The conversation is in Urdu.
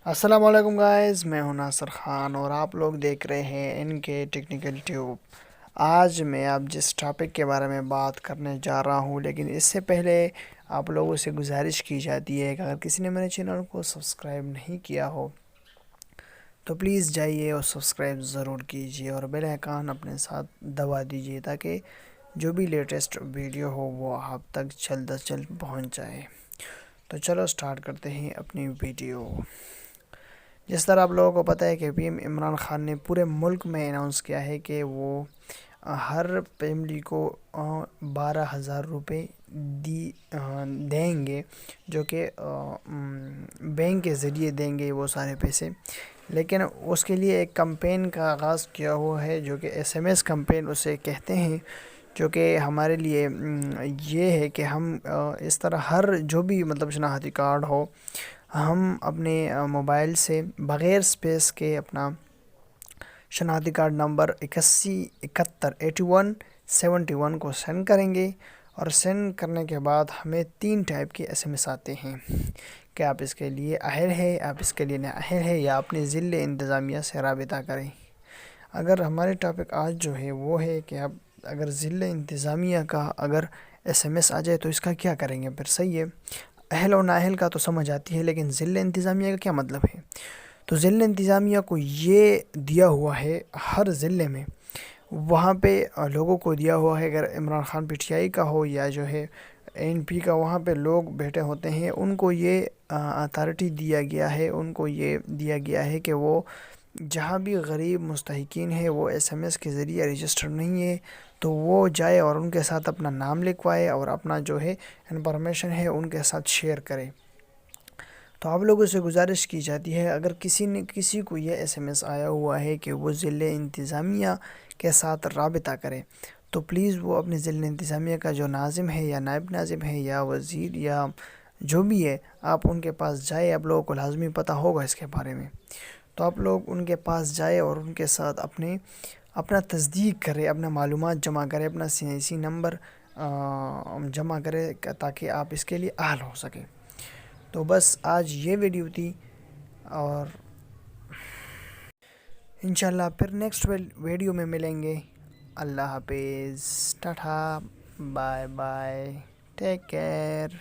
السلام علیکم گائز، میں ہوں ناصر خان اور آپ لوگ دیکھ رہے ہیں ان کے ٹیکنیکل ٹیوب۔ آج میں اب جس ٹاپک کے بارے میں بات کرنے جا رہا ہوں، لیکن اس سے پہلے آپ لوگوں سے گزارش کی جاتی ہے کہ اگر کسی نے میرے چینل کو سبسکرائب نہیں کیا ہو تو پلیز جائیے اور سبسکرائب ضرور کیجیے اور بیل آئیکن اپنے ساتھ دبا دیجیے تاکہ جو بھی لیٹسٹ ویڈیو ہو وہ آپ تک جلد از جلد پہنچ جائے۔ تو چلو سٹارٹ کرتے ہیں اپنی ویڈیو۔ جس طرح آپ لوگوں کو پتہ ہے کہ پی ایم عمران خان نے پورے ملک میں اناؤنس کیا ہے کہ وہ ہر فیملی کو 12,000 روپے دیں گے، جو کہ بینک کے ذریعے دیں گے وہ سارے پیسے۔ لیکن اس کے لیے ایک کمپین کا آغاز کیا ہوا ہے جو کہ ایس ایم ایس کمپین اسے کہتے ہیں، جو کہ ہمارے لیے یہ ہے کہ ہم اس طرح ہر جو بھی شناختی کارڈ ہو، ہم اپنے موبائل سے بغیر سپیس کے اپنا شناختی کارڈ نمبر 817171 کو سینڈ کریں گے، اور سینڈ کرنے کے بعد ہمیں 3 ٹائپ کے ایس ایم ایس آتے ہیں کہ آپ اس کے لیے اہل ہے، آپ اس کے لیے نااہل ہے، یا اپنے ضلع انتظامیہ سے رابطہ کریں۔ اگر ہمارے ٹاپک آج جو ہے وہ ہے کہ اب اگر ضلع انتظامیہ کا اگر ایس ایم ایس آ جائے تو اس کا کیا کریں گے، پھر صحیح ہے۔ اہل اور نااہل کا تو سمجھ آتی ہے، لیکن ضلع انتظامیہ کا کیا مطلب ہے؟ تو ضلع انتظامیہ کو یہ دیا ہوا ہے ہر ضلع میں، وہاں پہ لوگوں کو دیا ہوا ہے، اگر Imran Khan P T I کا ہو یا جو ہے این پی کا، وہاں پہ لوگ بیٹھے ہوتے ہیں، ان کو یہ اتھارٹی دیا گیا ہے، ان کو یہ دیا گیا ہے کہ وہ جہاں بھی غریب مستحقین ہے وہ ایس ایم ایس کے ذریعے رجسٹر نہیں ہے تو وہ جائے اور ان کے ساتھ اپنا نام لکھوائے اور اپنا جو ہے انفارمیشن ہے ان کے ساتھ شیئر کرے۔ تو آپ لوگوں سے گزارش کی جاتی ہے اگر کسی کو یہ ایس ایم ایس آیا ہوا ہے کہ وہ ضلع انتظامیہ کے ساتھ رابطہ کرے، تو پلیز وہ اپنے ضلع انتظامیہ کا جو ناظم ہے یا نائب ناظم ہے یا وزیر یا جو بھی ہے، آپ ان کے پاس جائے۔ آپ لوگوں کو لازمی پتہ ہوگا اس کے بارے میں، تو آپ لوگ ان کے پاس جائے اور ان کے ساتھ اپنا تصدیق کرے، اپنا معلومات جمع کرے، اپنا سی آئی سی نمبر جمع کرے تاکہ آپ اس کے لیے اہل ہو سکیں۔ تو بس آج یہ ویڈیو تھی، اور انشاءاللہ پھر نیکسٹ ویڈیو میں ملیں گے۔ اللہ حافظ، tata, bye bye, take care.